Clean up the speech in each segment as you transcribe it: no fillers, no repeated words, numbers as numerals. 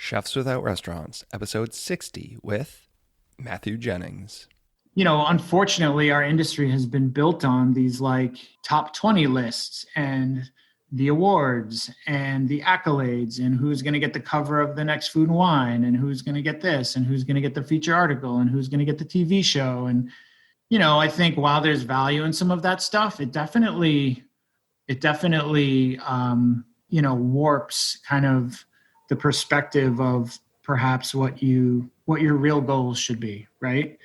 Chefs Without Restaurants, episode 60 with Matthew Jennings. Unfortunately, our industry has been built on these like top 20 lists and the awards and the accolades and who's going to get the cover of the next Food and Wine and who's going to get this and who's going to get the feature article and who's going to get the TV show. And, I think while there's value in some of that stuff, it definitely warps kind of the perspective of perhaps what your real goals should be, right?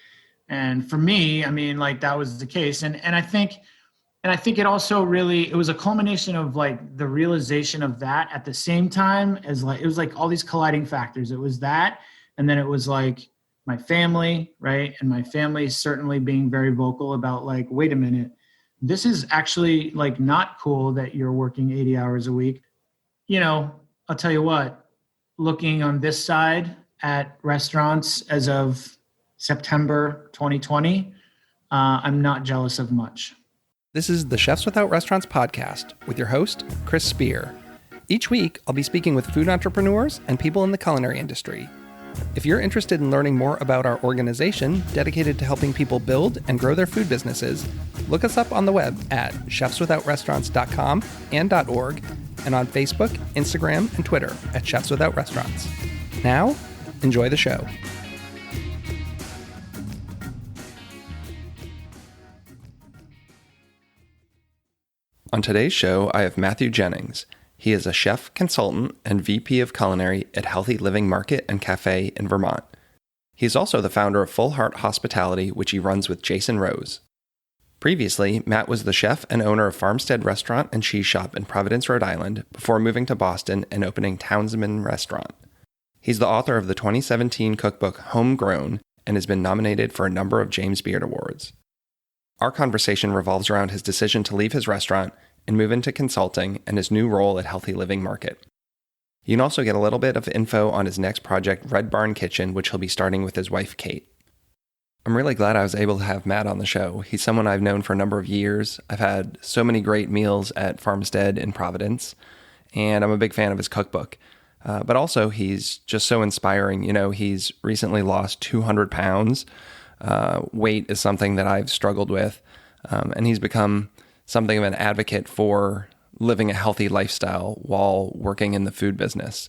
And for me, that was the case. And I think it also it was a culmination of like the realization of that at the same time as it was like all these colliding factors. It was that, and then it was like my family, right? And my family certainly being very vocal about like, wait a minute, this is actually like not cool that you're working 80 hours a week. I'll tell you what, looking on this side at restaurants as of September 2020, I'm not jealous of much. This is the Chefs Without Restaurants podcast with your host, Chris Spear. Each week, I'll be speaking with food entrepreneurs and people in the culinary industry. If you're interested in learning more about our organization dedicated to helping people build and grow their food businesses, look us up on the web at chefswithoutrestaurants.com and .org, and on Facebook, Instagram, and Twitter at Chefs Without Restaurants. Now, enjoy the show. On today's show, I have Matthew Jennings. He is a chef, consultant, and VP of Culinary at Healthy Living Market and Cafe in Vermont. He is also the founder of Full Heart Hospitality, which he runs with Jason Rose. Previously, Matt was the chef and owner of Farmstead Restaurant and Cheese Shop in Providence, Rhode Island, before moving to Boston and opening Townsman Restaurant. He's the author of the 2017 cookbook Homegrown and has been nominated for a number of James Beard Awards. Our conversation revolves around his decision to leave his restaurant and move into consulting and his new role at Healthy Living Market. You can also get a little bit of info on his next project, Red Barn Kitchen, which he'll be starting with his wife, Kate. I'm really glad I was able to have Matt on the show. He's someone I've known for a number of years. I've had so many great meals at Farmstead in Providence, and I'm a big fan of his cookbook. But also, he's just so inspiring. He's recently lost 200 pounds. Weight is something that I've struggled with, and he's become something of an advocate for living a healthy lifestyle while working in the food business.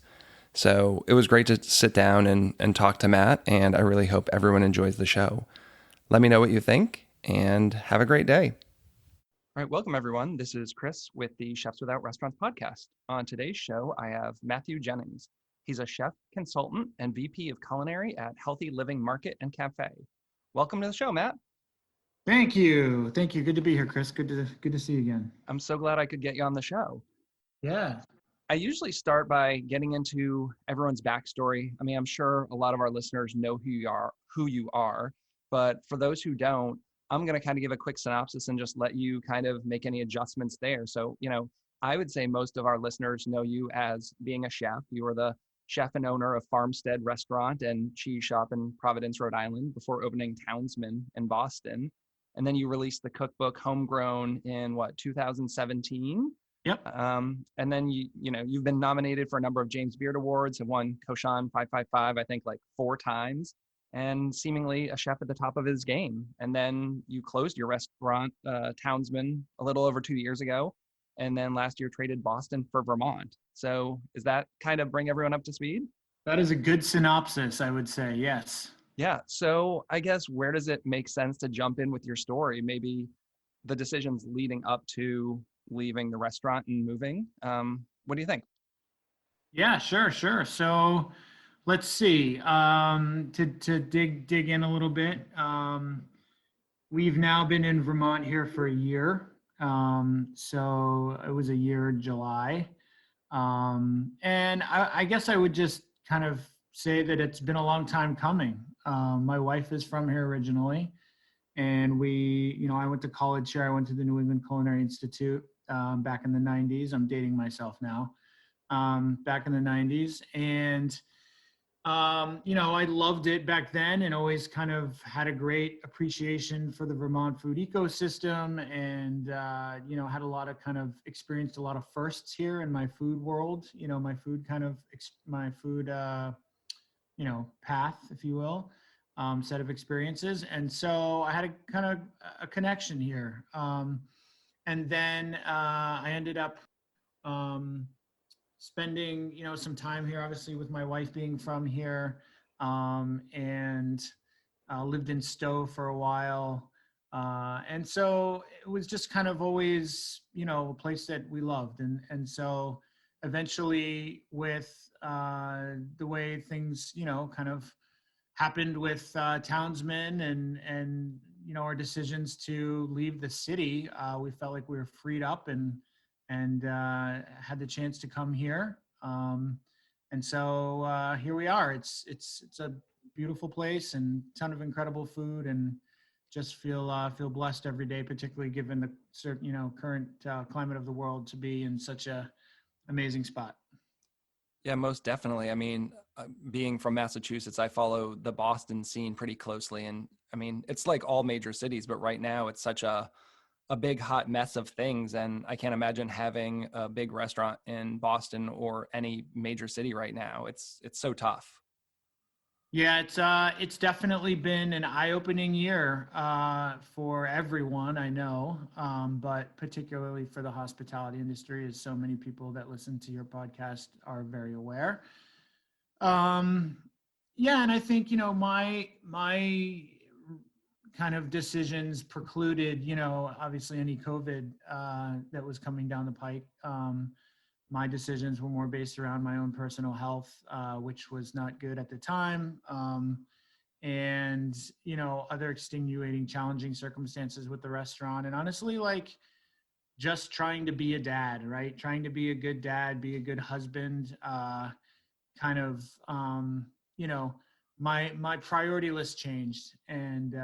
So it was great to sit down and talk to Matt, and I really hope everyone enjoys the show. Let me know what you think, and have a great day. All right, welcome everyone. This is Chris with the Chefs Without Restaurants podcast. On today's show, I have Matthew Jennings. He's a chef, consultant, and VP of Culinary at Healthy Living Market and Cafe. Welcome to the show, Matt. Thank you. Good to be here, Chris. Good to see you again. I'm so glad I could get you on the show. Yeah. I usually start by getting into everyone's backstory. I'm sure a lot of our listeners know who you are, but for those who don't, I'm going to kind of give a quick synopsis and just let you kind of make any adjustments there. So, I would say most of our listeners know you as being a chef. You were the chef and owner of Farmstead Restaurant and Cheese Shop in Providence, Rhode Island, before opening Townsman in Boston. And then you released the cookbook Homegrown in 2017? Yep. And then you've been nominated for a number of James Beard Awards, have won Koshan 555, I think 4 times, and seemingly a chef at the top of his game. And then you closed your restaurant, Townsman, a little over 2 years ago. And then last year traded Boston for Vermont. So does that kind of bring everyone up to speed? That is a good synopsis, I would say, yes. Yeah. So I guess where does it make sense to jump in with your story? Maybe the decisions leading up to leaving the restaurant and moving. What do you think? Yeah, sure. So let's see. To dig in a little bit. We've now been in Vermont here for a year. So it was a year in July. And I guess I would just kind of say that it's been a long time coming. My wife is from here originally, and I went to college here. I went to the New England Culinary Institute back in the 90s. I'm dating myself now. Back in the 90s. And, I loved it back then and always kind of had a great appreciation for the Vermont food ecosystem and, had a lot of experienced a lot of firsts here in my food world, my food path, if you will, set of experiences. And so I had a kind of a connection here. And then I ended up spending some time here, obviously with my wife being from here, and lived in Stowe for a while, and so it was just kind of always a place that we loved, and so eventually with the way things kind of happened with Townsman and our decisions to leave the city, we felt like we were freed up and had the chance to come here. And so here we are. It's a beautiful place and ton of incredible food, and just feel blessed every day, particularly given the current climate of the world, to be in such a amazing spot. Yeah, most definitely. I mean, being from Massachusetts, I follow the Boston scene pretty closely. And I mean, it's like all major cities, but right now it's such a big hot mess of things. And I can't imagine having a big restaurant in Boston or any major city right now. It's so tough. Yeah, it's definitely been an eye-opening year for everyone, I know, but particularly for the hospitality industry, as so many people that listen to your podcast are very aware. Um, yeah, and I think my kind of decisions precluded obviously any COVID that was coming down the pike. My decisions were more based around my own personal health, which was not good at the time. And, other extenuating, challenging circumstances with the restaurant. And honestly, like just trying to be a dad, right? Trying to be a good dad, be a good husband, kind of, my priority list changed. And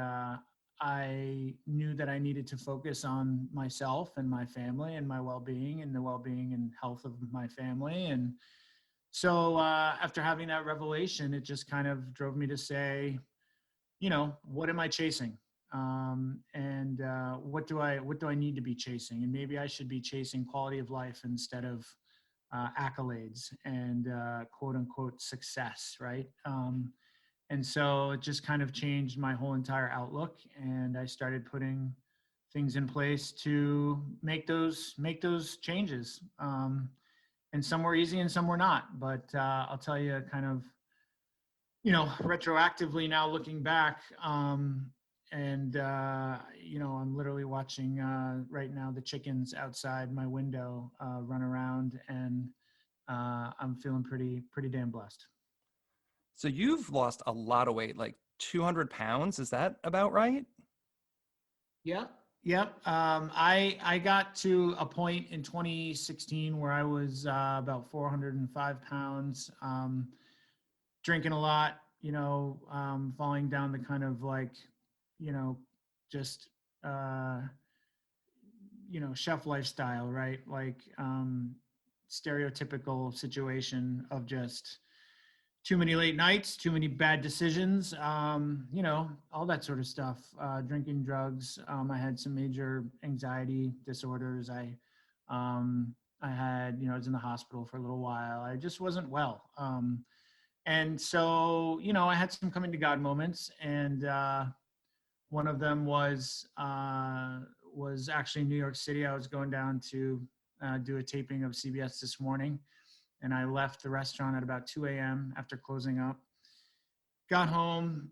I knew that I needed to focus on myself and my family and my well-being and the well-being and health of my family. And so after having that revelation, it just kind of drove me to say, what am I chasing? And what do I need to be chasing? And maybe I should be chasing quality of life instead of accolades and quote unquote success, right? And so it just kind of changed my whole entire outlook, and I started putting things in place to make those changes. And some were easy and some were not, but I'll tell you kind of, retroactively now looking back, and I'm literally watching right now the chickens outside my window run around, and I'm feeling pretty damn blessed. So you've lost a lot of weight, like 200 pounds. Is that about right? Yep. Yep. I got to a point in 2016 where I was about 405 pounds, drinking a lot, falling down the kind of like, just, chef lifestyle, right? Like stereotypical situation of just too many late nights, too many bad decisions, all that sort of stuff, drinking drugs. I had some major anxiety disorders. I had, I was in the hospital for a little while. I just wasn't well. And so, I had some coming to God moments, and one of them was actually New York City. I was going down to do a taping of CBS This Morning, and I left the restaurant at about 2 a.m. after closing up. Got home,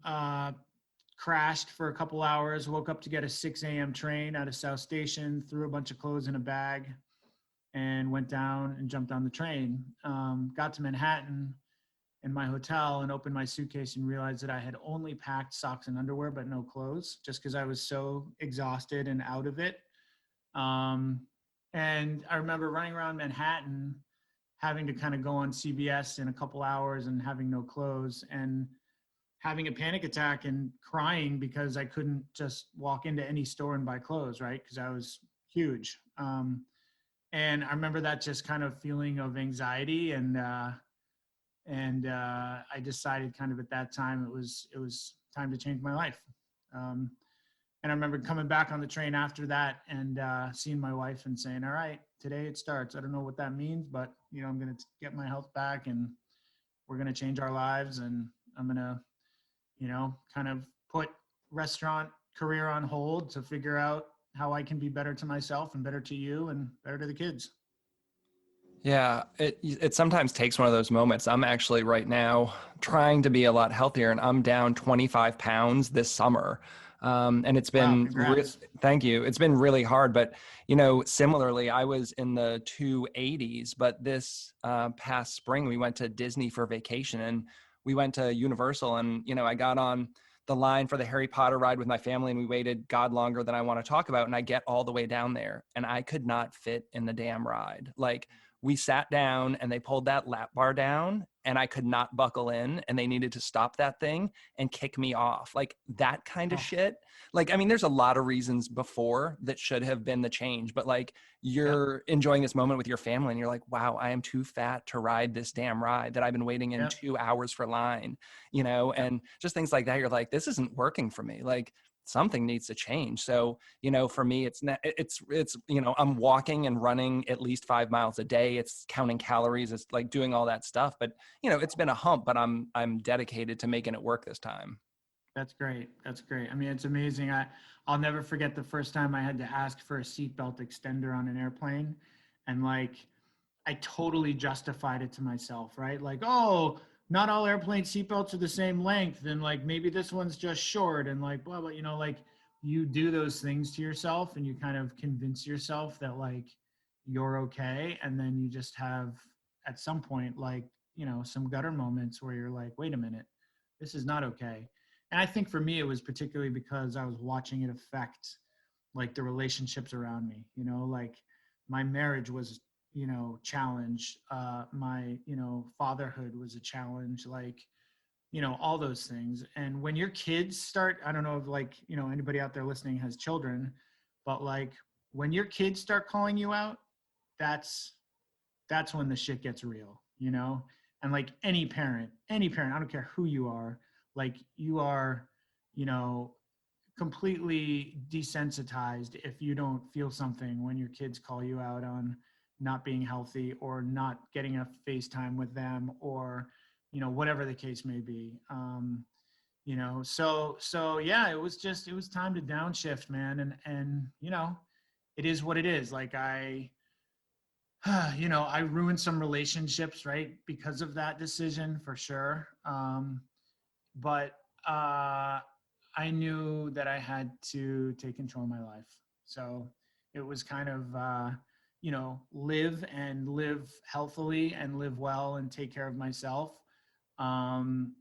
crashed for a couple hours, woke up to get a 6 a.m. train out of South Station, threw a bunch of clothes in a bag, and went down and jumped on the train. Got to Manhattan in my hotel and opened my suitcase and realized that I had only packed socks and underwear, but no clothes, just because I was so exhausted and out of it. And I remember running around Manhattan, having to kind of go on CBS in a couple hours and having no clothes and having a panic attack and crying because I couldn't just walk into any store and buy clothes, right? Because I was huge. And I remember that just kind of feeling of anxiety And I decided kind of at that time it was time to change my life. And I remember coming back on the train after that and seeing my wife and saying, all right, today it starts. I don't know what that means, but I'm going to get my health back and we're going to change our lives. And I'm going to, kind of put restaurant career on hold to figure out how I can be better to myself and better to you and better to the kids. Yeah, it sometimes takes one of those moments. I'm actually right now trying to be a lot healthier, and I'm down 25 pounds this summer. And it's Wow, been, congrats. thank you. It's been really hard, but similarly, I was in the 280s, but this past spring we went to Disney for vacation, and we went to Universal, and I got on the line for the Harry Potter ride with my family, and we waited God longer than I want to talk about, and I get all the way down there, and I could not fit in the damn ride. Like, we sat down and they pulled that lap bar down and I could not buckle in, and they needed to stop that thing and kick me off. Like, that kind of shit. Like, I mean, there's a lot of reasons before that should have been the change, but like, you're enjoying this moment with your family and you're like, wow, I am too fat to ride this damn ride that I've been waiting in 2 hours for line, and just things like that. You're like, this isn't working for me. Like, something needs to change. So, for me, it's I'm walking and running at least 5 miles a day. It's counting calories. It's like doing all that stuff, but it's been a hump, but I'm dedicated to making it work this time. That's great. That's great. I mean, it's amazing. I'll never forget the first time I had to ask for a seatbelt extender on an airplane. And like, I totally justified it to myself, right? Like, oh, not all airplane seatbelts are the same length. And like, maybe this one's just short and like, blah, blah, like you do those things to yourself and you kind of convince yourself that like you're okay. And then you just have at some point, like, some gutter moments where you're like, wait a minute, this is not okay. And I think for me, it was particularly because I was watching it affect like the relationships around me, like my marriage was, challenged. My, fatherhood was a challenge, like, all those things. And when your kids start, I don't know if like, anybody out there listening has children, but like when your kids start calling you out, that's when the shit gets real, and like any parent, I don't care who you are, like you are, completely desensitized if you don't feel something when your kids call you out on not being healthy or not getting a FaceTime with them or, whatever the case may be. So yeah, it was time to downshift, man. And, it is what it is. Like I ruined some relationships, right? Because of that decision for sure. But I knew that I had to take control of my life. So it was kind of, live healthily and live well and take care of myself. And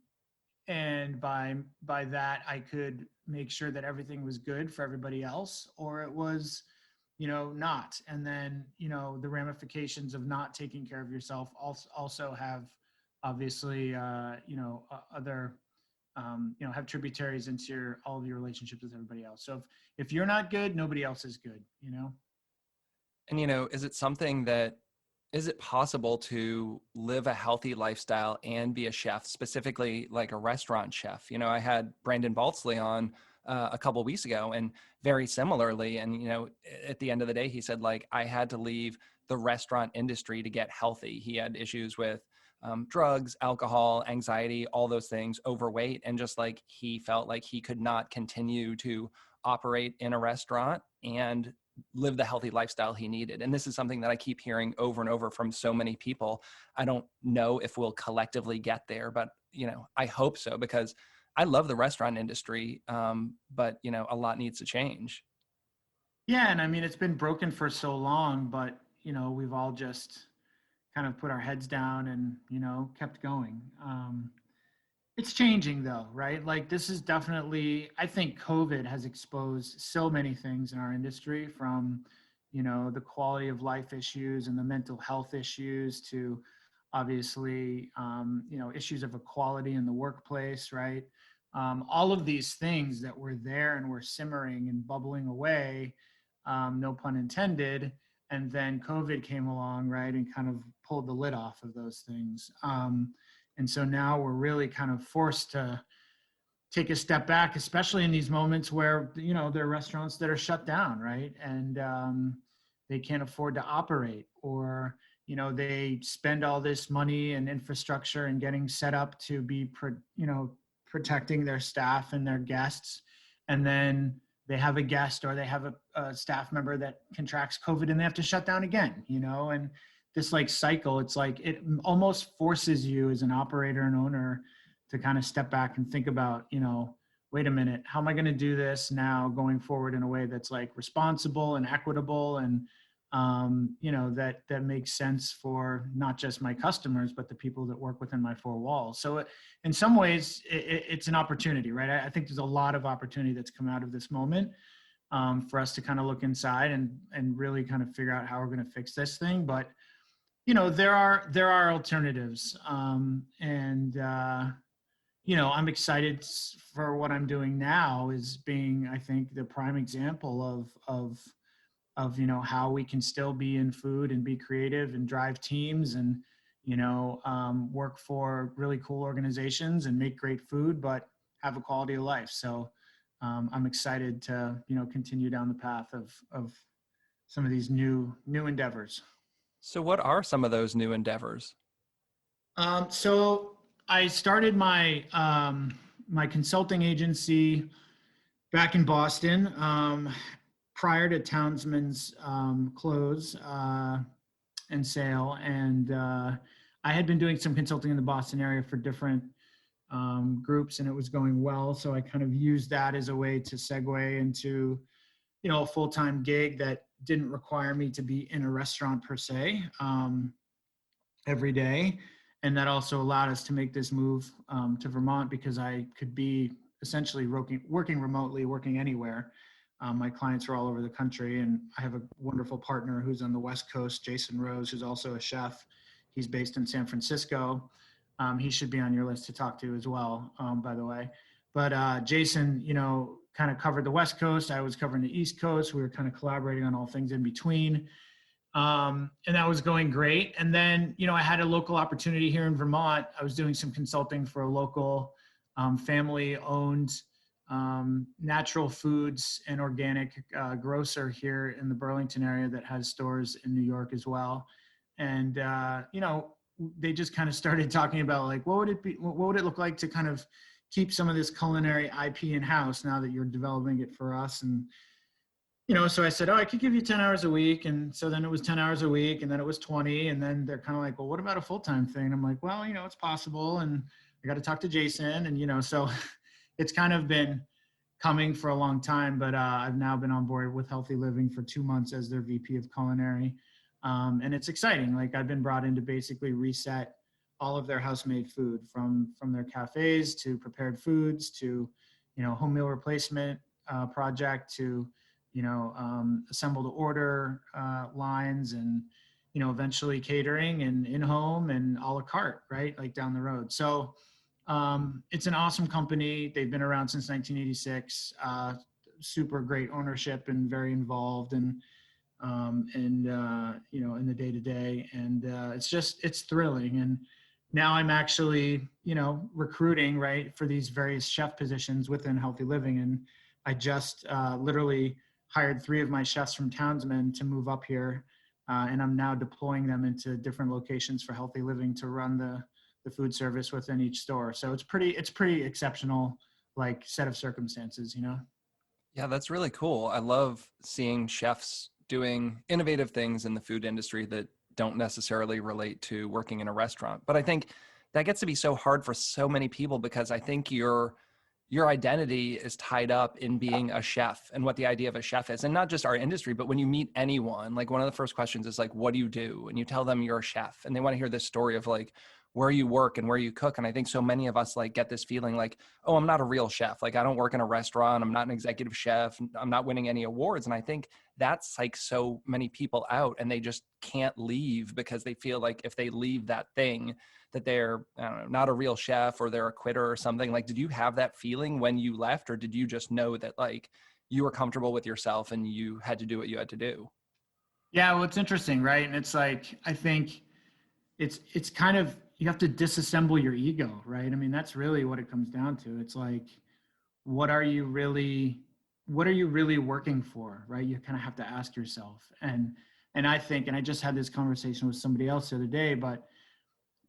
by that, I could make sure that everything was good for everybody else, or it was, not. And then, the ramifications of not taking care of yourself also have obviously, other, have tributaries into all of your relationships with everybody else. So if you're not good, nobody else is good, And, is it possible to live a healthy lifestyle and be a chef, specifically like a restaurant chef? I had Brandon Baltzley on a couple of weeks ago, and very similarly. And, at the end of the day, he said, like, I had to leave the restaurant industry to get healthy. He had issues with drugs, alcohol, anxiety, all those things, overweight. And just like, he felt like he could not continue to operate in a restaurant and live the healthy lifestyle he needed. And this is something that I keep hearing over and over from so many people. I don't know if we'll collectively get there, but, I hope so, because I love the restaurant industry. But, a lot needs to change. Yeah. And I mean, it's been broken for so long, but, we've all just kind of put our heads down and, kept going. It's changing though, right? Like this is definitely, I think COVID has exposed so many things in our industry, from, the quality of life issues and the mental health issues to obviously, issues of equality in the workplace, right? All of these things that were there and were simmering and bubbling away, no pun intended. And then COVID came along, right, and kind of pulled the lid off of those things. And so now we're really kind of forced to take a step back, especially in these moments where, there are restaurants that are shut down, right? And they can't afford to operate, or, they spend all this money and infrastructure and getting set up to be, protecting their staff and their guests. And then they have a guest or they have a staff member that contracts COVID and they have to shut down again, and this like cycle, it's like it almost forces you as an operator and owner to kind of step back and think about, wait a minute, how am I going to do this now going forward in a way that's like responsible and equitable and, that makes sense for not just my customers, but the people that work within my four walls. So in some ways it's an opportunity, right? I think there's a lot of opportunity that's come out of this moment for us to kind of look inside and really kind of figure out how we're going to fix this thing. But, there are alternatives. I'm excited for what I'm doing now is being, I think, the prime example of how we can still be in food and be creative and drive teams and, work for really cool organizations and make great food, but have a quality of life. So I'm excited to, continue down the path of some of these new endeavors. So what are some of those new endeavors? So I started my my consulting agency back in Boston prior to Townsman's close and sale, and I had been doing some consulting in the Boston area for different groups, and it was going well. So I kind of used that as a way to segue into a full-time gig that didn't require me to be in a restaurant per se every day. And that also allowed us to make this move to Vermont because I could be essentially working remotely, working anywhere. My clients are all over the country, and I have a wonderful partner who's on the West Coast, Jason Rose, who's also a chef. He's based in San Francisco. He should be on your list to talk to as well, by the way. But Jason, kind of covered the West Coast. I was covering the East Coast. We were kind of collaborating on all things in between. And that was going great. And then, I had a local opportunity here in Vermont. I was doing some consulting for a local family-owned natural foods and organic grocer here in the Burlington area that has stores in New York as well. And, they just kind of started talking about like, what would it look like to kind of keep some of this culinary IP in-house now that you're developing it for us? And, so I said, I could give you 10 hours a week. And so then it was 10 hours a week, and then it was 20. And then they're kind of like, well, what about a full-time thing? And I'm like, well, it's possible. And I got to talk to Jason. And, so it's kind of been coming for a long time, but I've now been on board with Healthy Living for 2 months as their VP of Culinary. And it's exciting. Like I've been brought in to basically reset all of their house-made food from their cafes to prepared foods to, home meal replacement project to, assemble to order lines and, eventually catering and in-home and a la carte, right? Like down the road. So it's an awesome company. They've been around since 1986, super great ownership and very involved and in the day-to-day. And it's thrilling. And now I'm actually, recruiting, right, for these various chef positions within Healthy Living. And I just literally hired 3 of my chefs from Townsman to move up here. And I'm now deploying them into different locations for Healthy Living to run the food service within each store. So it's pretty exceptional, like set of circumstances, Yeah, that's really cool. I love seeing chefs doing innovative things in the food industry that don't necessarily relate to working in a restaurant. But I think that gets to be so hard for so many people because I think your identity is tied up in being a chef and what the idea of a chef is. And not just our industry, but when you meet anyone, like one of the first questions is like, what do you do? And you tell them you're a chef and they want to hear this story of like where you work and where you cook. And I think so many of us like get this feeling like, oh, I'm not a real chef. Like I don't work in a restaurant. I'm not an executive chef. I'm not winning any awards. And I think that's like so many people out and they just can't leave because they feel like if they leave that thing that they're, I don't know, not a real chef or they're a quitter or something. Like, did you have that feeling when you left, or did you just know that like you were comfortable with yourself and you had to do what you had to do? Yeah, well, it's interesting, right? And it's like, I think it's kind of, you have to disassemble your ego, right? I mean, that's really what it comes down to. It's like, what are you really, what are you really working for, right? You kind of have to ask yourself. And I think, and I just had this conversation with somebody else the other day, but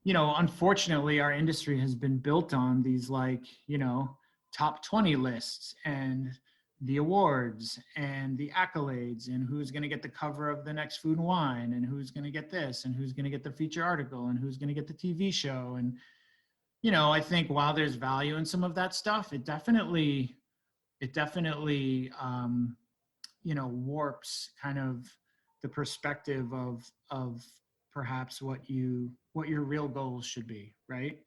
unfortunately, our industry has been built on these top 20 lists and the awards and the accolades and who's going to get the cover of the next Food and Wine and who's going to get this and who's going to get the feature article and who's going to get the TV show. And, I think while there's value in some of that stuff, it definitely warps kind of the perspective of perhaps what your real goals should be, right?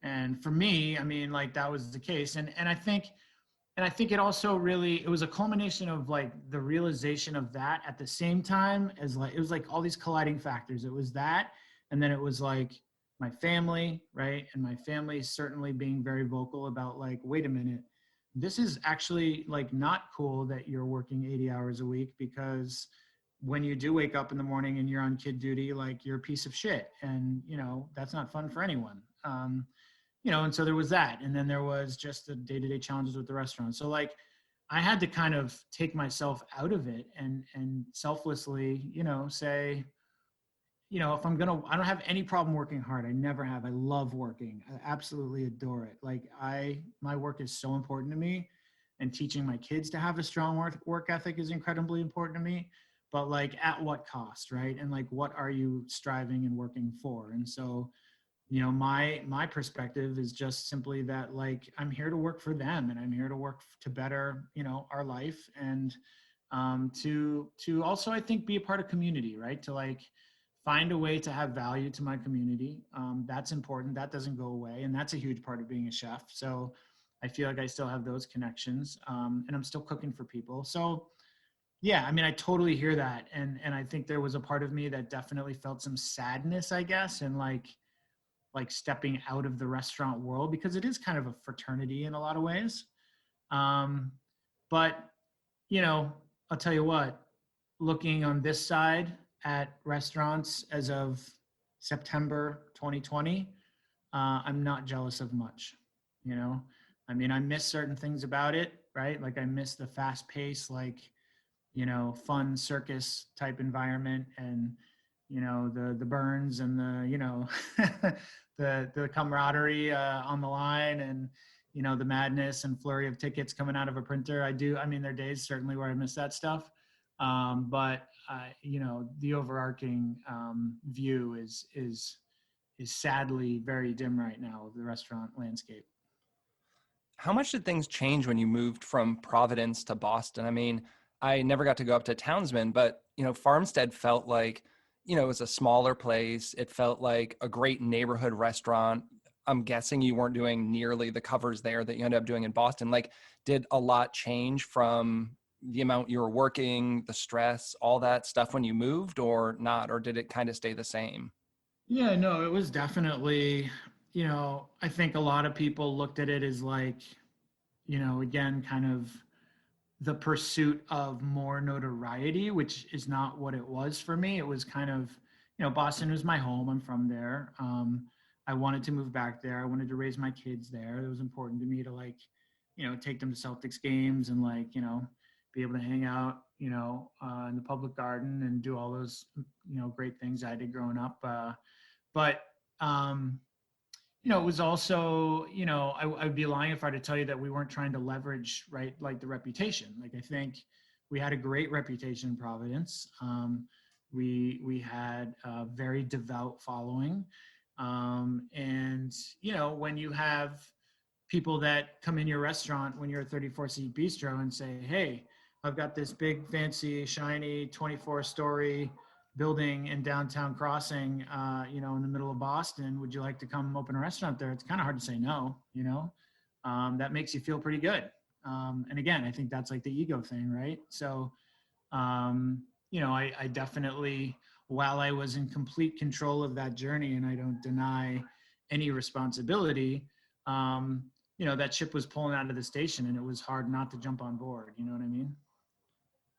And for me, I mean, like that was the case. And I think it also really, it was a culmination of like the realization of that at the same time as like, it was like all these colliding factors. It was that, and then it was like my family, right? And my family certainly being very vocal about like, wait a minute, this is actually like not cool that you're working 80 hours a week, because when you do wake up in the morning and you're on kid duty, like you're a piece of shit. And, that's not fun for anyone. And so there was that. And then there was just the day-to-day challenges with the restaurant. So like I had to kind of take myself out of it and selflessly, say, if I don't have any problem working hard. I never have. I love working. I absolutely adore it. Like my work is so important to me, and teaching my kids to have a strong work ethic is incredibly important to me. But like at what cost, right? And like, what are you striving and working for? And so, my perspective is just simply that like, I'm here to work for them, and I'm here to work to better, our life. And to also, I think, be a part of community, right? To like find a way to have value to my community. That's important. That doesn't go away. And that's a huge part of being a chef. So I feel like I still have those connections, and I'm still cooking for people. So yeah, I mean, I totally hear that. And I think there was a part of me that definitely felt some sadness, I guess, and like stepping out of the restaurant world, because it is kind of a fraternity in a lot of ways. But, I'll tell you what, looking on this side at restaurants as of September 2020, I'm not jealous of much, I mean, I miss certain things about it, right? Like I miss the fast pace, like, fun circus type environment, and, the burns and the, the camaraderie on the line, and, the madness and flurry of tickets coming out of a printer. I mean, there are days certainly where I miss that stuff. But the overarching view is sadly very dim right now of the restaurant landscape. How much did things change when you moved from Providence to Boston? I mean, I never got to go up to Townsman, but, Farmstead felt like, it was a smaller place. It felt like a great neighborhood restaurant. I'm guessing you weren't doing nearly the covers there that you ended up doing in Boston. Like, did a lot change from the amount you were working, the stress, all that stuff when you moved, or not? Or did it kind of stay the same? Yeah, no, it was definitely, I think a lot of people looked at it as like, again, kind of the pursuit of more notoriety, which is not what it was for me. It was kind of, Boston was my home. I'm from there. I wanted to move back there. I wanted to raise my kids there. It was important to me to like, take them to Celtics games and like, be able to hang out, in the public garden and do all those, great things I did growing up. But it was also, I'd be lying if I were to tell you that we weren't trying to leverage, right, like the reputation. Like I think we had a great reputation in Providence. We had a very devout following. And, when you have people that come in your restaurant when you're a 34-seat bistro and say, hey, I've got this big, fancy, shiny 24-story building in downtown Crossing, in the middle of Boston. Would you like to come open a restaurant there? It's kind of hard to say no, that makes you feel pretty good. And again, I think that's like the ego thing, right? So, I definitely, while I was in complete control of that journey, and I don't deny any responsibility, that ship was pulling out of the station, and it was hard not to jump on board. You know what I mean?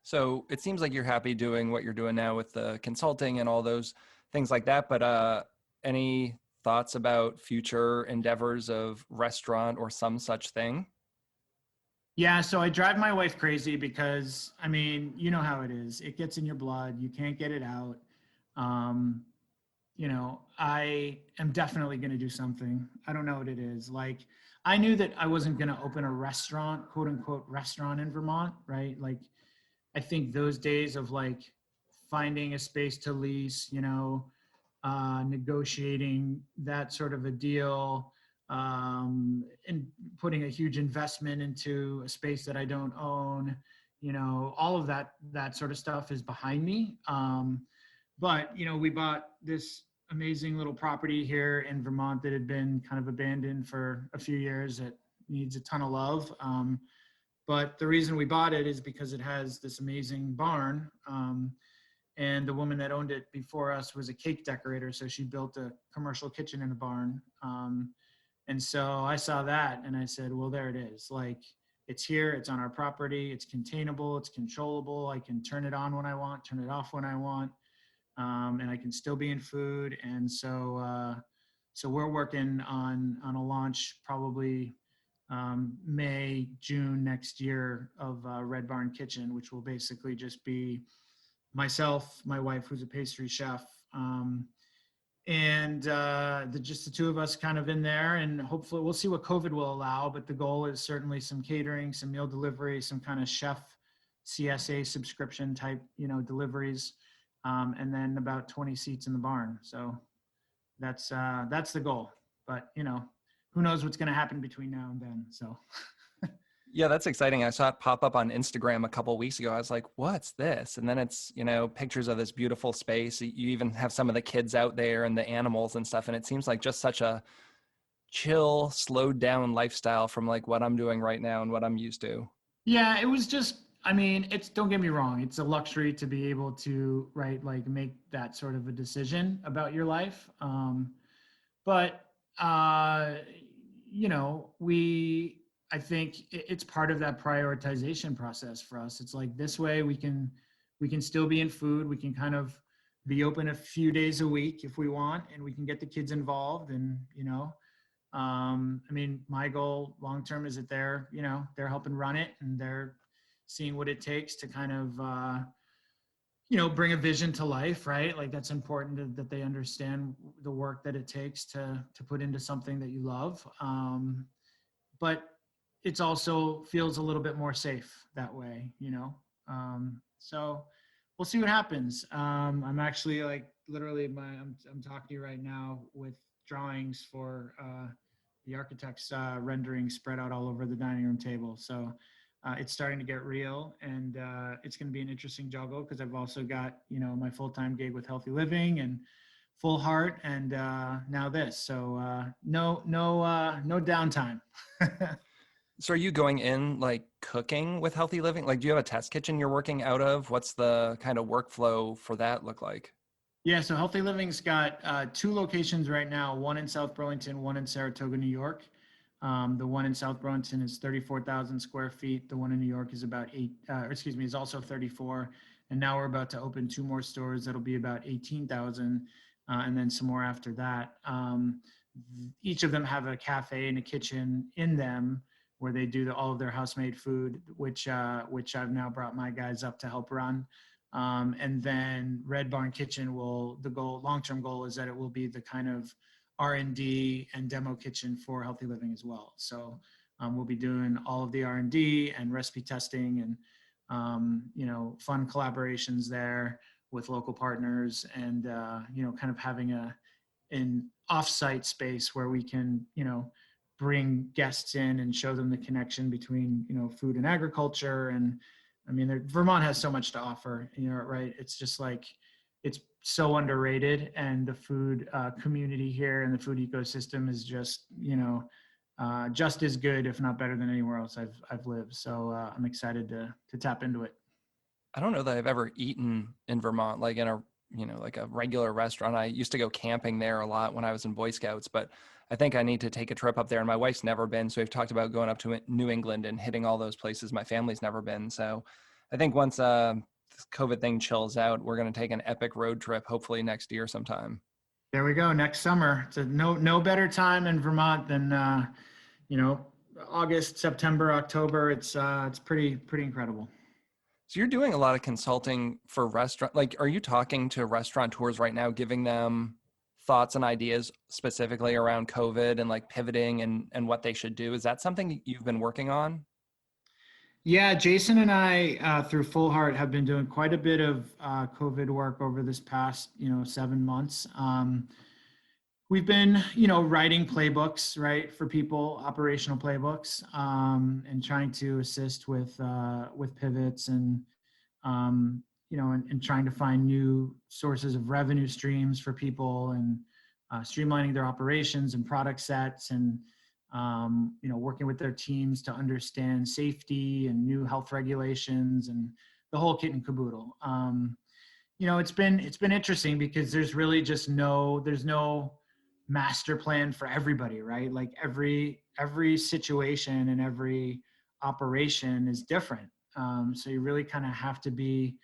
So it seems like you're happy doing what you're doing now with the consulting and all those things like that. But any thoughts about future endeavors of restaurant or some such thing? Yeah, so I drive my wife crazy because, I mean, you know how it is. It gets in your blood. You can't get it out. Um, I am definitely going to do something. I don't know what it is. Like, I knew that I wasn't going to open a restaurant, quote unquote, restaurant in Vermont, right? Like, I think those days of like finding a space to lease, negotiating that sort of a deal, and putting a huge investment into a space that I don't own, all of that sort of stuff is behind me. But we bought this amazing little property here in Vermont that had been kind of abandoned for a few years. It needs a ton of love. But the reason we bought it is because it has this amazing barn. And the woman that owned it before us was a cake decorator. So she built a commercial kitchen in the barn. And so I saw that and I said, well, there it is. Like, it's here, it's on our property, it's containable, it's controllable. I can turn it on when I want, turn it off when I want. And I can still be in food. And so we're working on a launch probably May, June next year of Red Barn Kitchen, which will basically just be myself, my wife, who's a pastry chef, and just the two of us kind of in there. And hopefully we'll see what COVID will allow, but the goal is certainly some catering, some meal delivery, some kind of chef CSA subscription type, deliveries, and then about 20 seats in the barn. So that's the goal. But, who knows what's going to happen between now and then. So Yeah, that's exciting. I saw it pop up on Instagram a couple of weeks ago. I was like, what's this? And then it's, pictures of this beautiful space. You even have some of the kids out there and the animals and stuff. And it seems like just such a chill, slowed down lifestyle from like what I'm doing right now and what I'm used to. yeah, it was just, I mean, don't get me wrong. It's a luxury to be able to, right, like make that sort of a decision about your life. But I think it's part of that prioritization process for us. It's like this way we can still be in food. We can kind of be open a few days a week if we want, and we can get the kids involved. And, I mean, my goal long-term is that they're helping run it and they're seeing what it takes to kind of, bring a vision to life, right? Like that's important that they understand the work that it takes to put into something that you love. But it's also feels a little bit more safe that way, so we'll see what happens. I'm actually like literally I'm talking to you right now with drawings for the architect's rendering spread out all over the dining room table. So it's starting to get real, and it's going to be an interesting juggle because I've also got, my full-time gig with Healthy Living and Full Heart, and now this. So no downtime. So are you going in like cooking with Healthy Living? Like, do you have a test kitchen you're working out of? What's the kind of workflow for that look like? Yeah, so Healthy Living's got two locations right now, one in South Burlington, one in Saratoga, New York. The one in South Burlington is 34,000 square feet. The one in New York is is also 34. And now we're about to open two more stores that'll be about 18,000, and then some more after that. Each of them have a cafe and a kitchen in them where they do all of their house-made food, which I've now brought my guys up to help run. And then Red Barn Kitchen long-term goal is that it will be the kind of R&D and demo kitchen for Healthy Living as well. So we'll be doing all of the R&D and recipe testing and, fun collaborations there with local partners, and, kind of having an off-site space where we can, bring guests in and show them the connection between, food and agriculture. And I mean, Vermont has so much to offer, right? It's just like, it's so underrated, and the food community here and the food ecosystem is just, just as good, if not better than anywhere else I've lived. So I'm excited to tap into it. I don't know that I've ever eaten in Vermont, like in a, like a regular restaurant. I used to go camping there a lot when I was in Boy Scouts, but I think I need to take a trip up there. And my wife's never been, so we've talked about going up to New England and hitting all those places my family's never been. So I think once this COVID thing chills out, we're going to take an epic road trip, hopefully next year sometime. There we go. Next summer. It's a no better time in Vermont than you know, August, September, October. It's pretty incredible. So you're doing a lot of consulting for restaurant. Like, are you talking to restaurateurs right now, giving them thoughts and ideas specifically around COVID and like pivoting and what they should do? Is that something you've been working on? Yeah, Jason and I, through Full Heart, have been doing quite a bit of COVID work over this past, 7 months. We've been, writing playbooks, right, for people, operational playbooks, and trying to assist with pivots and, and trying to find new sources of revenue streams for people and streamlining their operations and product sets and working with their teams to understand safety and new health regulations and the whole kit and caboodle. It's been interesting because there's really just there's no master plan for everybody, right? Like every situation and every operation is different. So you really kind of have to be,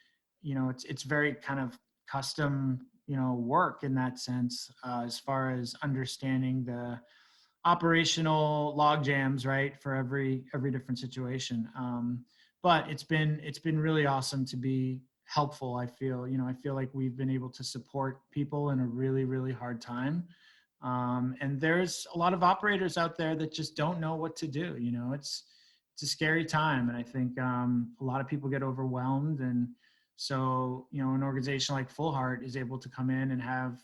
it's very kind of custom, work in that sense, as far as understanding the operational log jams, right, for every different situation. But it's been really awesome to be helpful. I feel like we've been able to support people in a really hard time. And there's a lot of operators out there that just don't know what to do. It's a scary time, and I think a lot of people get overwhelmed. And so, an organization like Full Heart is able to come in and have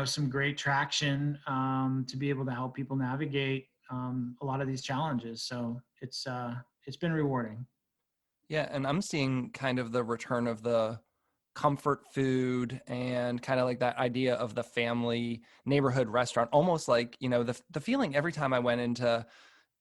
some great traction to be able to help people navigate a lot of these challenges. So it's been rewarding. Yeah, and I'm seeing kind of the return of the comfort food and kind of like that idea of the family neighborhood restaurant, almost like, the feeling every time I went into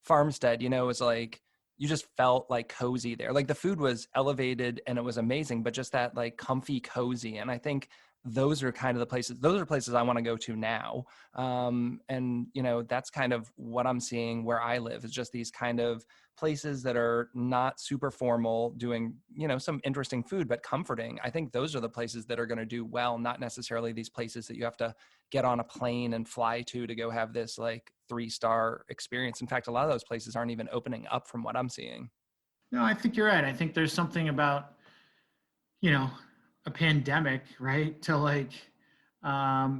Farmstead, was like you just felt like cozy there. Like the food was elevated and it was amazing, but just that like comfy cozy. And I think those are places I want to go to now. And that's kind of what I'm seeing where I live, is just these kind of places that are not super formal, doing, some interesting food, but comforting. I think those are the places that are going to do well, not necessarily these places that you have to get on a plane and fly to go have this like 3-star experience. In fact, a lot of those places aren't even opening up from what I'm seeing. No, I think you're right. I think there's something about, you know, a pandemic, right? To like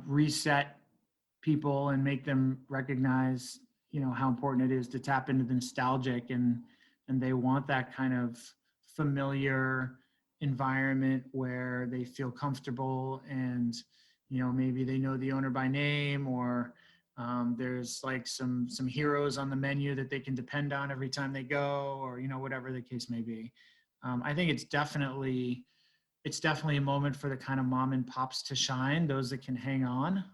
reset people and make them recognize, how important it is to tap into the nostalgic, and they want that kind of familiar environment where they feel comfortable, and maybe they know the owner by name, or there's like some heroes on the menu that they can depend on every time they go, or whatever the case may be. I think it's definitely a moment for the kind of mom and pops to shine, those that can hang on.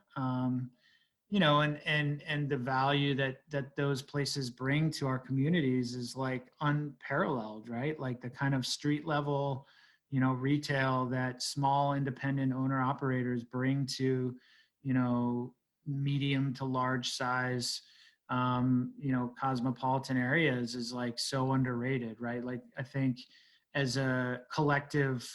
And the value that those places bring to our communities is like unparalleled, right? Like the kind of street level, retail that small independent owner operators bring to, medium to large size, cosmopolitan areas is like so underrated, right? Like I think as a collective,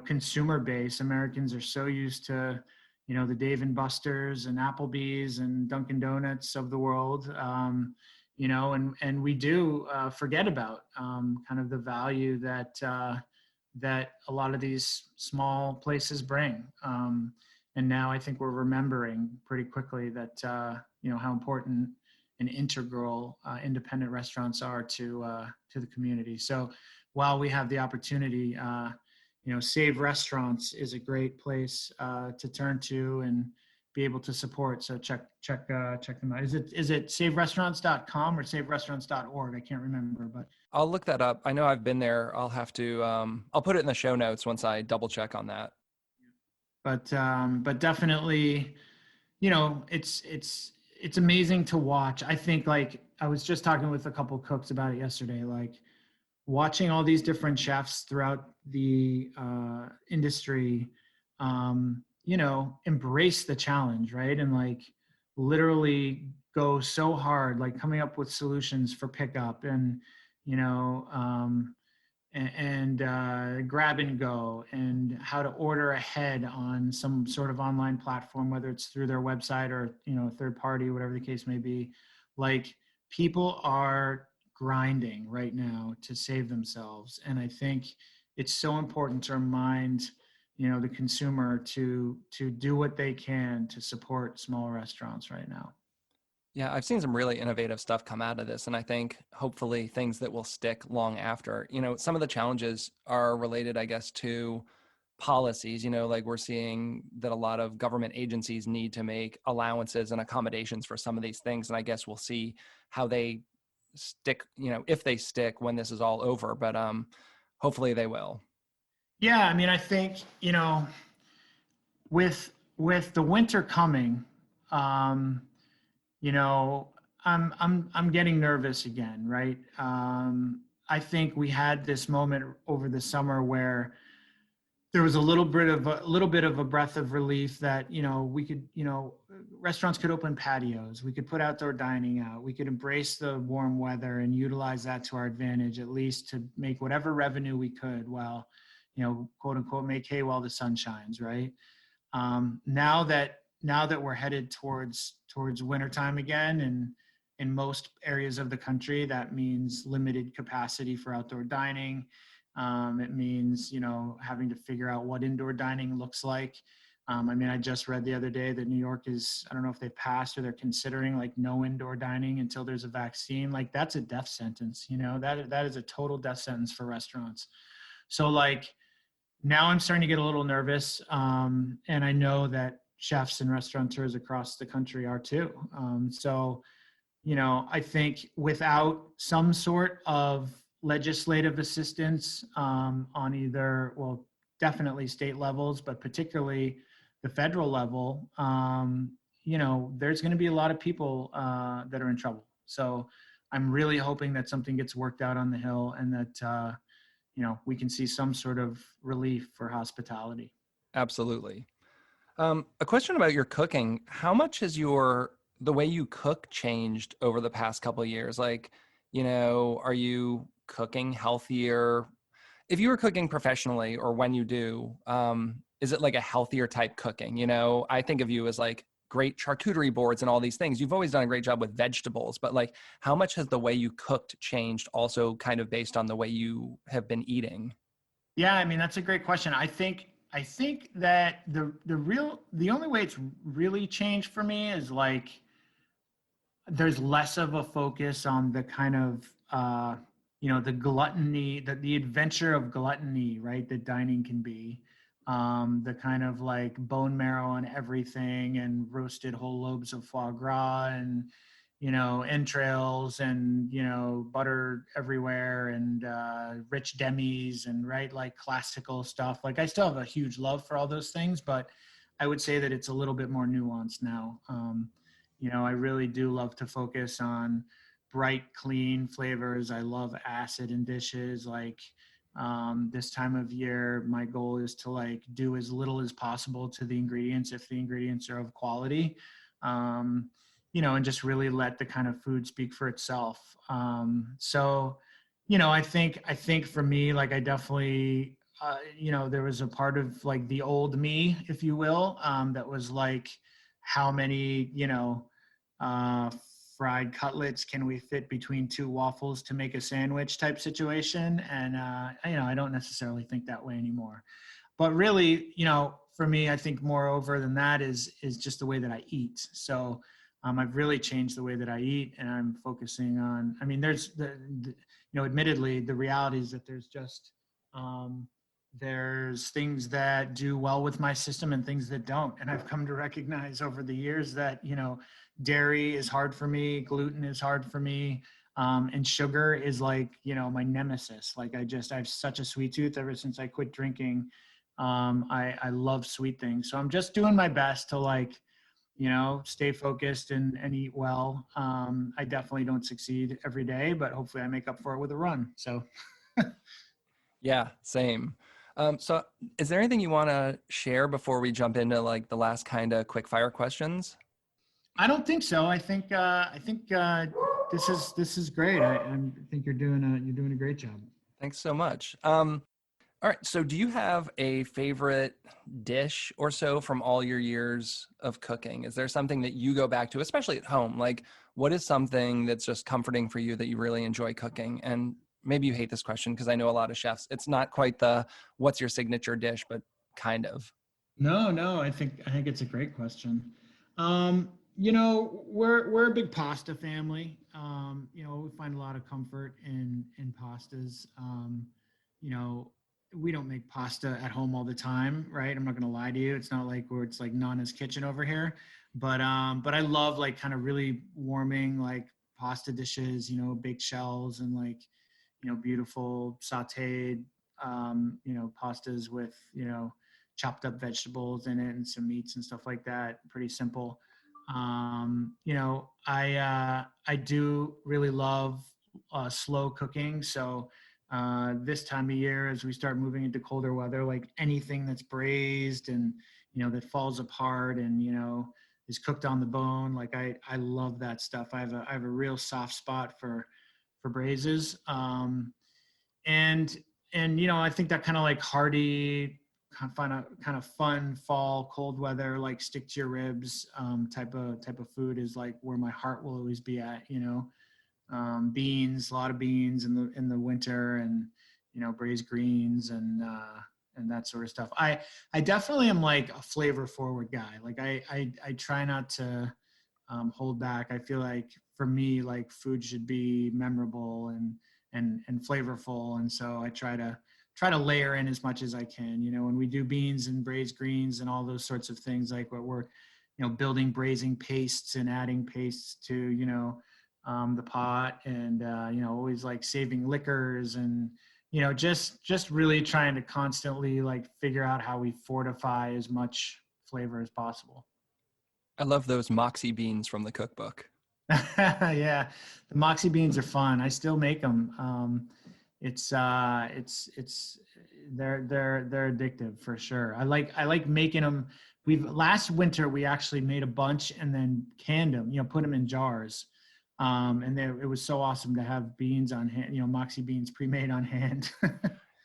consumer base, Americans are so used to, the Dave and Buster's and Applebee's and Dunkin' Donuts of the world, and we do forget about kind of the value that a lot of these small places bring. And now I think we're remembering pretty quickly that how important and integral independent restaurants are to the community. So while we have the opportunity, Save Restaurants is a great place to turn to and be able to support. So check them out. Is it saverestaurants.com or saverestaurants.org? I can't remember, but I'll look that up. I know I've been there. I'll have to, I'll put it in the show notes once I double check on that. But definitely, it's amazing to watch. I think, like, I was just talking with a couple cooks about it yesterday, like watching all these different chefs throughout the industry, embrace the challenge, right? And like literally go so hard, like coming up with solutions for pickup, and, and grab and go, and how to order ahead on some sort of online platform, whether it's through their website or, a third party, whatever the case may be. Like, people are grinding right now to save themselves. And I think it's so important to remind, the consumer to do what they can to support small restaurants right now. Yeah, I've seen some really innovative stuff come out of this, and I think hopefully things that will stick long after. Some of the challenges are related, I guess, to policies. Like we're seeing that a lot of government agencies need to make allowances and accommodations for some of these things, and I guess we'll see how they stick, if they stick when this is all over, but hopefully they will. Yeah, I mean, I think, with the winter coming, I'm getting nervous again, right? I think we had this moment over the summer where there was a little bit of a breath of relief that, we could, restaurants could open patios, we could put outdoor dining out, we could embrace the warm weather and utilize that to our advantage, at least to make whatever revenue we could while, quote unquote, make hay while the sun shines, right? Now that we're headed towards wintertime again, and in most areas of the country, that means limited capacity for outdoor dining. It means, having to figure out what indoor dining looks like. I just read the other day that New York is, I don't know if they passed or they're considering like no indoor dining until there's a vaccine. Like, that's a death sentence, that is a total death sentence for restaurants. So like, now I'm starting to get a little nervous. And I know that chefs and restaurateurs across the country are too. I think without some sort of legislative assistance on either, well, definitely state levels, but particularly the federal level, there's going to be a lot of people that are in trouble. So I'm really hoping that something gets worked out on the Hill, and that, we can see some sort of relief for hospitality. Absolutely. A question about your cooking. How much has the way you cook changed over the past couple of years? Like, are you cooking healthier? If you were cooking professionally, or when you do, is it like a healthier type cooking? I think of you as like great charcuterie boards and all these things. You've always done a great job with vegetables, but like, how much has the way you cooked changed also kind of based on the way you have been eating? Yeah, that's a great question. I think that the only way it's really changed for me is like, there's less of a focus on the kind of, the gluttony, the adventure of gluttony, right? That dining can be, the kind of like bone marrow on everything, and roasted whole lobes of foie gras, and, entrails, and, butter everywhere, and rich demis, and right, like classical stuff. Like, I still have a huge love for all those things, but I would say that it's a little bit more nuanced now. I really do love to focus on bright, clean flavors. I love acid in dishes. Like, this time of year, my goal is to like do as little as possible to the ingredients, if the ingredients are of quality, and just really let the kind of food speak for itself. I think for me, like, I definitely, there was a part of like the old me, if you will, that was like, how many, fried cutlets can we fit between two waffles to make a sandwich type situation? And, I don't necessarily think that way anymore. But really, for me, I think moreover than that is just the way that I eat. So I've really changed the way that I eat, and I'm focusing on, there's admittedly, the reality is that there's just, there's things that do well with my system and things that don't. And I've come to recognize over the years that, dairy is hard for me, gluten is hard for me, and sugar is like, my nemesis. Like, I have such a sweet tooth ever since I quit drinking. I love sweet things. So I'm just doing my best to like, stay focused and eat well. I definitely don't succeed every day, but hopefully I make up for it with a run. So. Yeah, same. So is there anything you want to share before we jump into like the last kind of quick fire questions? I don't think so. I think this is great. I think you're doing a great job. Thanks so much. All right. So, do you have a favorite dish or so from all your years of cooking? Is there something that you go back to, especially at home? Like, what is something that's just comforting for you that you really enjoy cooking? And maybe you hate this question because I know a lot of chefs. It's not quite the what's your signature dish, but kind of. No, I think it's a great question. We're a big pasta family. We find a lot of comfort in pastas. You know, we don't make pasta at home all the time, right? I'm not gonna lie to you. It's not like where it's like Nana's kitchen over here. But I love like kind of really warming like pasta dishes, baked shells and like, beautiful sauteed pastas with, chopped up vegetables in it and some meats and stuff like that. Pretty simple. I do really love slow cooking. So this time of year, as we start moving into colder weather, like anything that's braised and that falls apart and is cooked on the bone, like I love that stuff. I have a real soft spot for braises. And I think that kind of like hearty, kind of fun fall cold weather, like stick to your ribs type of food is like where my heart will always be at. Beans, a lot of beans in the winter, and braised greens and that sort of stuff. I definitely am like a flavor forward guy. Like I try not to hold back. I feel like for me, like food should be memorable and flavorful, and so I try to layer in as much as I can. When we do beans and braised greens and all those sorts of things, like what we're building braising pastes and adding pastes to the pot, and always like saving liquors and just really trying to constantly like figure out how we fortify as much flavor as possible. I love those moxie beans from the cookbook. Yeah, the moxie beans are fun. I still make them. It's they're addictive for sure. I like making them. We've last winter we actually made a bunch and then canned them. Put them in jars. It was so awesome to have beans on hand. Moxie beans pre-made on hand.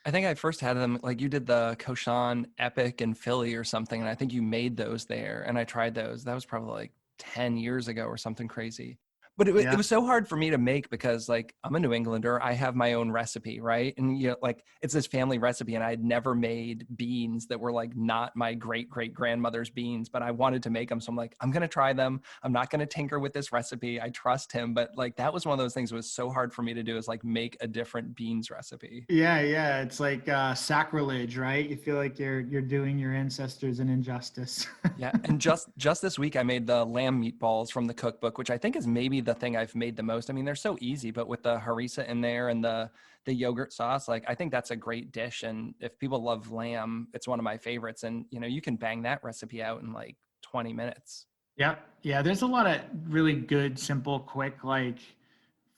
I think I first had them like you did the Koshan Epic in Philly or something, and I think you made those there, and I tried those. That was probably like 10 years ago or something crazy. But it Yeah. was so hard for me to make because like I'm a New Englander. I have my own recipe, right? And like it's this family recipe, and I had never made beans that were like not my great great grandmother's beans, but I wanted to make them. So I'm like, I'm gonna try them. I'm not gonna tinker with this recipe. I trust him. But like that was one of those things that was so hard for me to do is like make a different beans recipe. Yeah. It's like sacrilege, right? You feel like you're doing your ancestors an injustice. Yeah, and just this week I made the lamb meatballs from the cookbook, which I think is maybe the thing I've made the most. I mean, they're so easy, but with the harissa in there and the yogurt sauce, like I think that's a great dish. And if people love lamb, it's one of my favorites. And you can bang that recipe out in like 20 minutes. Yeah. There's a lot of really good, simple, quick, like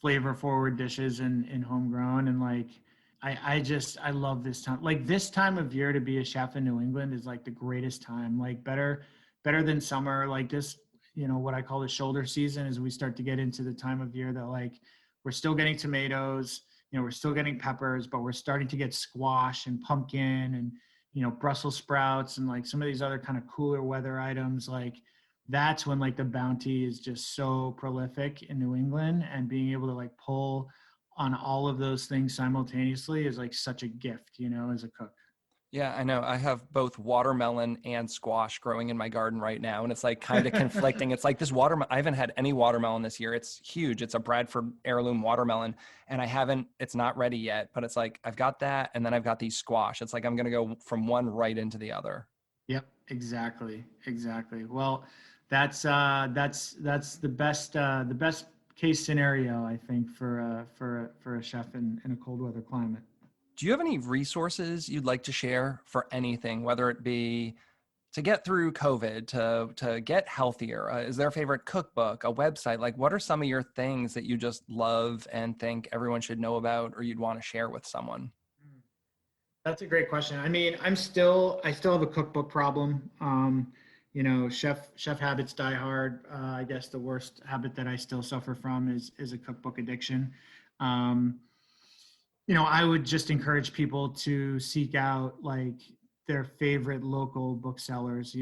flavor forward dishes in homegrown, and like I love this time. Like this time of year to be a chef in New England is like the greatest time. Like better than summer. Like this, what I call the shoulder season, as we start to get into the time of year that like we're still getting tomatoes, we're still getting peppers, but we're starting to get squash and pumpkin and Brussels sprouts and like some of these other kind of cooler weather items. Like that's when like the bounty is just so prolific in New England, and being able to like pull on all of those things simultaneously is like such a gift, as a cook. Yeah, I know. I have both watermelon and squash growing in my garden right now, and it's like kind of conflicting. It's like this watermelon. I haven't had any watermelon this year. It's huge. It's a Bradford heirloom watermelon, and I haven't. It's not ready yet, but it's like I've got that, and then I've got these squash. It's like I'm gonna go from one right into the other. Yep, exactly. Well, that's the best case scenario, I think, for a chef in a cold weather climate. Do you have any resources you'd like to share for anything, whether it be to get through COVID, to get healthier? Is there a favorite cookbook, a website? Like, what are some of your things that you just love and think everyone should know about, or you'd want to share with someone? That's a great question. I mean, I still have a cookbook problem. Chef habits die hard. I guess the worst habit that I still suffer from is a cookbook addiction. Um, I would just encourage people to seek out like their favorite local booksellers,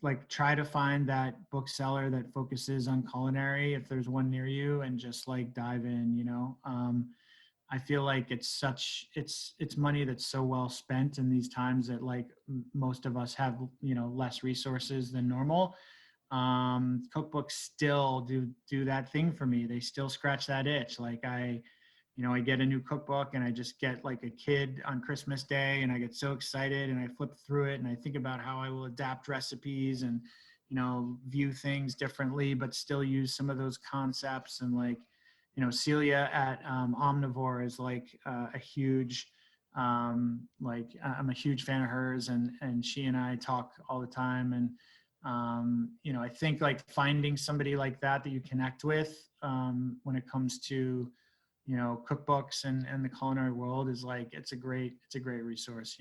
like try to find that bookseller that focuses on culinary if there's one near you, and just like dive in. I feel like it's money that's so well spent in these times that like most of us have, less resources than normal. Cookbooks still do that thing for me. They still scratch that itch. Like I get a new cookbook and I just get like a kid on Christmas Day, and I get so excited and I flip through it and I think about how I will adapt recipes and, view things differently, but still use some of those concepts. And like, Celia at Omnivore is like a huge, like I'm a huge fan of hers, and she and I talk all the time. And, I think like finding somebody like that you connect with when it comes to, cookbooks and the culinary world is like, it's a great resource.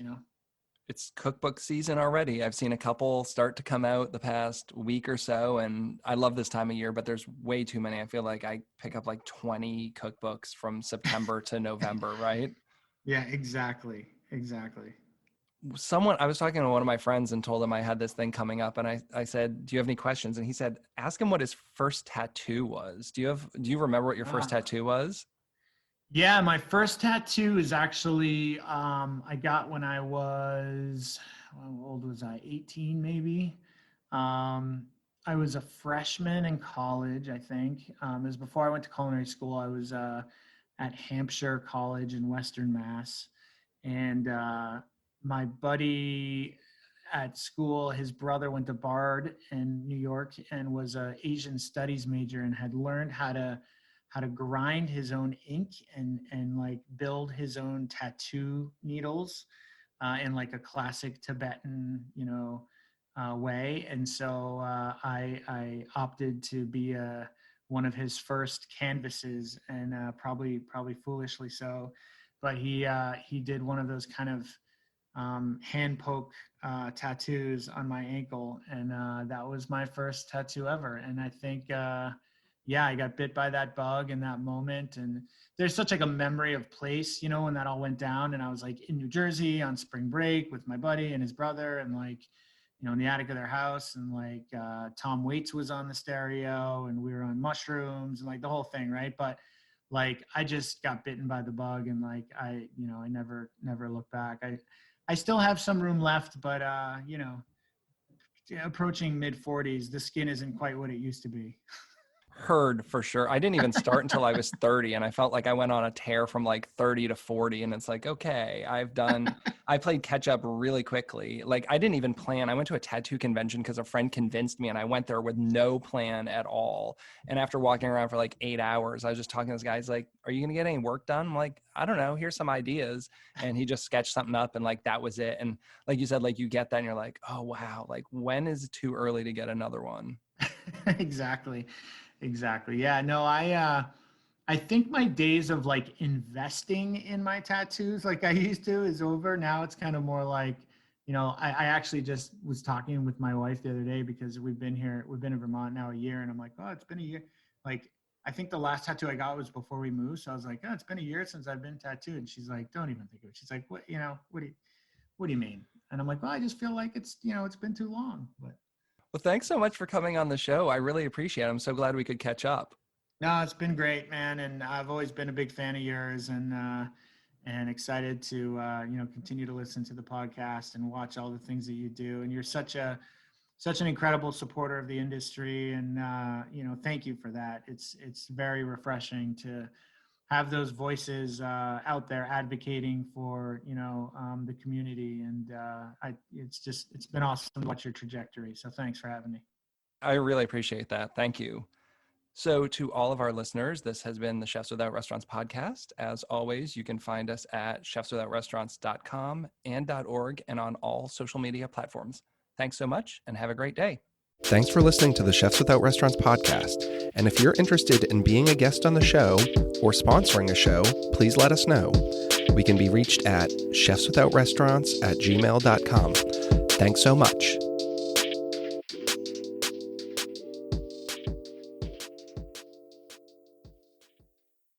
It's cookbook season already. I've seen a couple start to come out the past week or so, and I love this time of year, but there's way too many. I feel like I pick up like 20 cookbooks from September to November, right? Yeah, exactly. I was talking to one of my friends and told him I had this thing coming up, and I said, do you have any questions? And he said, ask him what his first tattoo was. Do you remember what your first tattoo was? Yeah, my first tattoo is actually I got when I was, how old was I? 18 maybe. I was a freshman in college, I think. It was before I went to culinary school. I was at Hampshire College in Western Mass, and my buddy at school, his brother went to Bard in New York and was an Asian studies major and had learned how to grind his own ink and like build his own tattoo needles in like a classic Tibetan, way. And so I opted to be one of his first canvases, and probably foolishly so, but he did one of those kind of hand poke tattoos on my ankle, and that was my first tattoo ever. And I think I got bit by that bug in that moment. And there's such like a memory of place, when that all went down. And I was like in New Jersey on spring break with my buddy and his brother, and like, in the attic of their house, and like Tom Waits was on the stereo, and we were on mushrooms and like the whole thing, right? But like I just got bitten by the bug, and like I never looked back. I still have some room left, but approaching mid-40s, the skin isn't quite what it used to be. Heard for sure. I didn't even start until I was 30, and I felt like I went on a tear from like 30 to 40, and it's like, okay, I played catch up really quickly. Like I didn't even plan. I went to a tattoo convention because a friend convinced me, and I went there with no plan at all. And after walking around for like 8 hours, I was just talking to this guy. He's like, are you going to get any work done? I'm like, I don't know. Here's some ideas. And he just sketched something up, and like, that was it. And like you said, like you get that and you're like, oh wow, like when is it too early to get another one? Exactly. Yeah, no, I think my days of like investing in my tattoos like I used to is over. Now it's kind of more like, I actually just was talking with my wife the other day, because we've been in Vermont now a year, and I'm like, oh, it's been a year. Like, I think the last tattoo I got was before we moved. So I was like, oh, it's been a year since I've been tattooed. And she's like, don't even think of it. She's like, what do you mean? And I'm like, well, I just feel like it's been too long. But well, thanks so much for coming on the show. I really appreciate it. I'm so glad we could catch up. No, it's been great, man. And I've always been a big fan of yours, and excited to, continue to listen to the podcast and watch all the things that you do. And you're such an incredible supporter of the industry. And, thank you for that. It's very refreshing to have those voices out there advocating for, the community. And it's been awesome to watch your trajectory. So thanks for having me. I really appreciate that. Thank you. So to all of our listeners, this has been the Chefs Without Restaurants podcast. As always, you can find us at chefswithoutrestaurants.com and .org, and on all social media platforms. Thanks so much, and have a great day. Thanks for listening to the Chefs Without Restaurants podcast. And if you're interested in being a guest on the show or sponsoring a show, please let us know. We can be reached at chefswithoutrestaurants@gmail.com. Thanks so much.